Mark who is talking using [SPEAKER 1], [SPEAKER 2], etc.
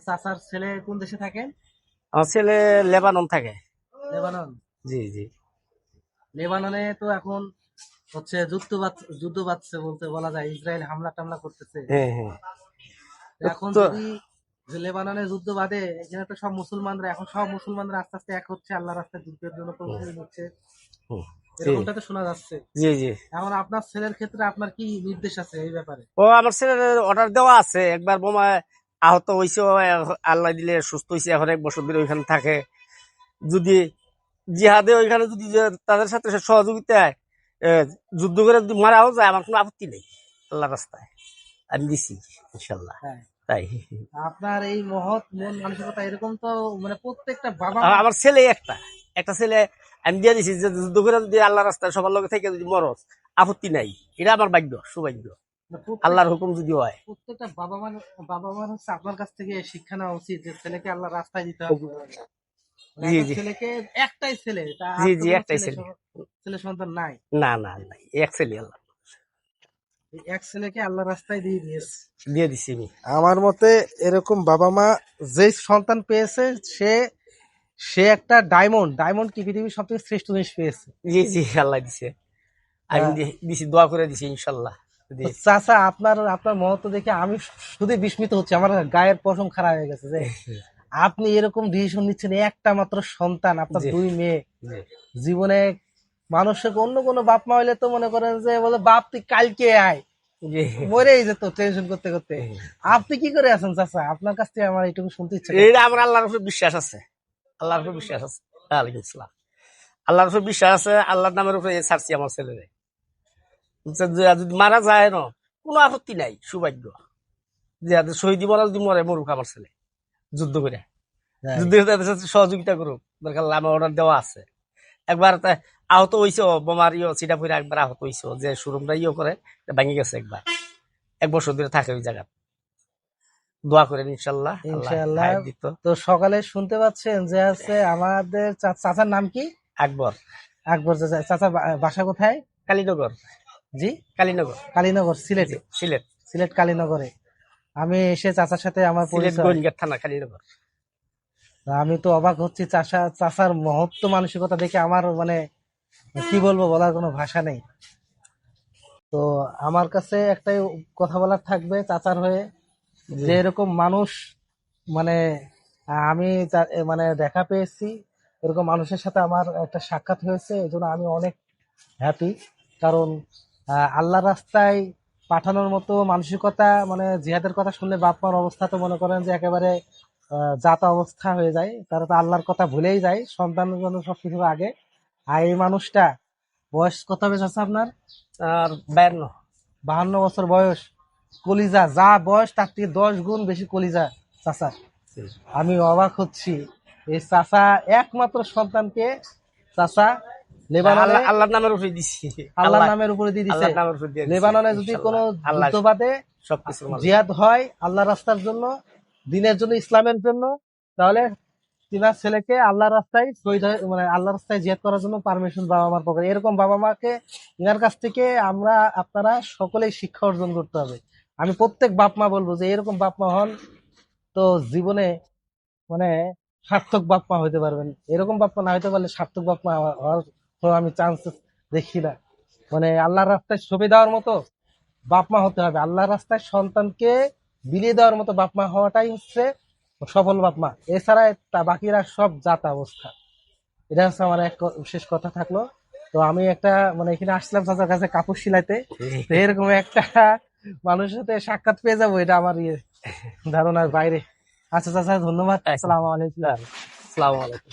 [SPEAKER 1] চাচার ছেলে কোন দেশে থাকে?
[SPEAKER 2] আমার ছেলে লেবানন থাকে।
[SPEAKER 1] লেবানন।
[SPEAKER 2] জি জি।
[SPEAKER 1] লেবাননে তো এখন হচ্ছে যুদ্ধ বাঁধছে বলতে বলা যায়, ইসরায়েল হামলা টামলা করতেছে।
[SPEAKER 2] হ্যাঁ হ্যাঁ।
[SPEAKER 1] এখন
[SPEAKER 2] তো
[SPEAKER 1] যদি যে লেবাননে যুদ্ধ বাঁধে, এখানে তো সব মুসলমানরা আস্তে আস্তে এক হচ্ছে, আল্লাহ রাস্তায় যুদ্ধের জন্য
[SPEAKER 2] হুম,
[SPEAKER 1] প্রস্তুতি নিচ্ছে,
[SPEAKER 2] হুম, জি
[SPEAKER 1] এরকমটা তো শোনা যাচ্ছে।
[SPEAKER 2] জি জি।
[SPEAKER 1] এখন আপনার ছেলের ক্ষেত্রে আপনার কি নির্দেশ আছে এই ব্যাপারে?
[SPEAKER 2] ও আমার ছেলের অর্ডার দেওয়া আছে, একবার বোমা আহত হয়েছে, ও আল্লাহ দিলে সুস্থ হয়েছে, এখন 1 বছর ধরে ওইখানে থাকে। যদি জিহাদে ওইখানে যদি তাদের সাথে সহযোগিতায় এ, যুদ্ধ করে যদি মারাও যায়, আমার কোনো আপত্তি নেই। আল্লাহ রাস্তায় আমি দিছি ইনশাল্লাহ।
[SPEAKER 1] হ্যাঁ,
[SPEAKER 2] তাই
[SPEAKER 1] আপনার এই মহৎ মন মানসিকতা এরকম তো মানে প্রত্যেকটা বাবা মা
[SPEAKER 2] আমার ছেলে একটা একটা ছেলে আমি দিয়ে দিছি, যে যুদ্ধ করে যদি আল্লাহ রাস্তায় সবার লগে থেকে যদি মরস, আপত্তি নাই। এটা আমার ভাগ্য, সৌভাগ্য,
[SPEAKER 1] প্রত্যেক
[SPEAKER 2] আল্লাহর হুকুম যদি হয়।
[SPEAKER 1] প্রত্যেকটা বাবা মার হচ্ছে আপনার কাছ থেকে শিক্ষা নেওয়া উচিত যে ছেলেকে আল্লাহ রাস্তায় দিতে হবে। মানে
[SPEAKER 2] জি
[SPEAKER 1] একটা
[SPEAKER 2] জি
[SPEAKER 1] ছেলেকে একটাই ছেলে, তা
[SPEAKER 2] জি
[SPEAKER 1] আর তো
[SPEAKER 2] জি,
[SPEAKER 1] কোনো
[SPEAKER 2] একটাই ছেলে।
[SPEAKER 1] ছেলে সন্তান নাই।
[SPEAKER 2] না না নাই, এক ছেলে আল্লাহ
[SPEAKER 1] এই এক ছেলেকে আল্লাহ রাস্তায় দিয়ে দিয়েছে।
[SPEAKER 2] দিয়ে দিছি আমি।
[SPEAKER 1] আমার মতে এরকম বাবা মা যেই সন্তান পেয়েছে, সে সে একটা ডায়মন্ড কি পৃথিবীর সব থেকে শ্রেষ্ঠ জিনিস পেয়েছে।
[SPEAKER 2] জি জি, আল্লাহ দিছে। আমি দিছি, দোয়া করে দিছি ইনশাল্লাহ।
[SPEAKER 1] তো চাচা, আপনার আপনার মহত্ব দেখে আমি শুধু বিস্মিত হচ্ছি, আমার গায়ের পশম খাড়া হয়ে গেছে যে আপনি এরকম ডিসিশন নিচ্ছেন। একটা মাত্র সন্তান, আপনার
[SPEAKER 2] জি
[SPEAKER 1] 2 মেয়ে।
[SPEAKER 2] জি
[SPEAKER 1] জীবনে মানুষের অন্য কোনো বাপ মা হইলে তো মনে করেন যে বলে, বাপ তুই কালকে আয়,
[SPEAKER 2] জি।
[SPEAKER 1] মরেই যেত টেনশন করতে করতে। আপনি কি করে আছেন চাচা? আপনার কাছ থেকে আমার এইটুকু শুনতে ইচ্ছা
[SPEAKER 2] এটা
[SPEAKER 1] করছে।
[SPEAKER 2] আমার আল্লাহর উপর বিশ্বাস আছে। আল্লাহর উপর বিশ্বাস আছে। ওয়ালাইকুম আসসালাম। আল্লাহর উপর বিশ্বাস আছে, আল্লাহর নামের উপরে ছাড়ছি আমার ছেলেরে। যদি মারা যায় না, কোনো আপত্তি নাই, সৌভাগ্য। যে শহীদ মরা যদি মরে, মরুক আমার ছেলে, যুদ্ধ করে।
[SPEAKER 1] তাই?
[SPEAKER 2] যুদ্ধ করে তাদের সাথে সহযোগিতা করুক, দরকার হলে আমার অর্ডার দেওয়া আছে। একবার আহত হয়েছে, বোমার চিটা পরে একবার আহত হয়েছে, যে শোরুমটা করে ভেঙে গেছে একবার। 1 বছর ধরে থাকে ওই জায়গা। দোয়া করেন ইনশাল্লাহ, আল্লাহ
[SPEAKER 1] ইনশাআল্লাহ।
[SPEAKER 2] হায়াত দিত।
[SPEAKER 1] তো সকালে শুনতে পাচ্ছেন যে আছে আমাদের চাচার নাম কি?
[SPEAKER 2] আকবর।
[SPEAKER 1] আকবর চাচা। চাচা বাসা কোথায়?
[SPEAKER 2] কালীনগর।
[SPEAKER 1] জি,
[SPEAKER 2] কালীনগর।
[SPEAKER 1] কালীনগর,
[SPEAKER 2] জি,
[SPEAKER 1] সিলেটে।
[SPEAKER 2] সিলেট।
[SPEAKER 1] সিলেট কালীনগরে আমি এসে চাচার সাথে আমার
[SPEAKER 2] সিলেট
[SPEAKER 1] পরিচয়।
[SPEAKER 2] গোয়েন্দা থানা, কালীনগর।
[SPEAKER 1] আমি তো অবাক হচ্ছি, চাচার মহত্ব মানসিকতা দেখে আমার মানে কি বলবো, বলার কোনো ভাষা নেই। তো আমার কাছে একটাই কথা বলার থাকবে চাচার হয়ে,
[SPEAKER 2] জি
[SPEAKER 1] যে এরকম মানুষ মানে আমি মানে দেখা পেয়েছি, এরকম মানুষের সাথে আমার একটা সাক্ষাৎ হয়েছে, এই জন্য আমি অনেক হ্যাপি। কারণ আল্লাহ রাস্তায় পাঠানোর মতো মানসিকতা, মানে জিহাদের কথা শুনলে বাপ মার অবস্থা তো মনে করেন যে একেবারে যাতা অবস্থা হয়ে যায়। তারা তো আল্লাহর কথা ভুলেই যায়, সন্তানের জন্য সবকিছু আগে। আর এই মানুষটা, বয়স কত হবে চাচা আপনার?
[SPEAKER 2] আর 52।
[SPEAKER 1] 52 বছর বয়স। কলিজা যা বয়স, তার থেকে 10 গুণ বেশি কলিজা চাচা। আমি অবাক হচ্ছি, এই চাচা একমাত্র সন্তানকে চাচা লেবাননে
[SPEAKER 2] আল্লাহ আল্লাহর নামের উপরে দিছি।
[SPEAKER 1] আল্লাহর
[SPEAKER 2] আল্লাহ
[SPEAKER 1] নামের উপরে দিয়ে দিছে।
[SPEAKER 2] আল্লাহর নামের উপরে দিয়ে দিছি
[SPEAKER 1] লেবাননে যদি কোনো
[SPEAKER 2] ইনশাল্লাহ। আল্লাহ
[SPEAKER 1] যুদ্ধ বাঁধে,
[SPEAKER 2] সবকিছুর মালিক।
[SPEAKER 1] জিহাদ হয় আল্লাহ রাস্তার জন্য, দিনের জন্য, ইসলামের জন্য, তাহলে তিনার ছেলেকে আল্লাহ রাস্তায় শহীদ মানে আল্লাহ রাস্তায় জিহাদ করার জন্য পারমিশন বাবা মার পক্ষে। এরকম বাবা মাকে, ইনার কাছ থেকে আপনারা সকলেই শিক্ষা অর্জন করতে হবে। আমি প্রত্যেক বাপ মা বলবো যে এরকম বাপ মা হন, তো জীবনে মানে সার্থক বাপ মা হইতে পারবেন। এরকম বাপ মা না হইতে পারলে সার্থক বাপ মা হওয়ার কোনো আমি চান্স দেখি না। মানে আল্লাহর রাস্তায় ছবি দেওয়ার মতো বাপ মা হতে হবে। আল্লাহর রাস্তায় সন্তানকে বিলিয়ে দেওয়ার মতো বাপ মা হওয়াটাই হচ্ছে সফল বাপ মা। এছাড়া বাকিরা সব জাতা অবস্থা। এটা হচ্ছে আমার এক শেষ কথা থাকলো। তো আমি একটা মানে এখানে আসলাম চাচার কাছে কাপড় সিলাইতে, তো এরকম একটা মানুষের সাথে সাক্ষাৎ পেয়ে যাবো, এটা আমার ধারণার বাইরে। আচ্ছা চাচা, ধন্যবাদ। আসসালামু আলাইকুম।
[SPEAKER 2] আসসালামু আলাইকুম।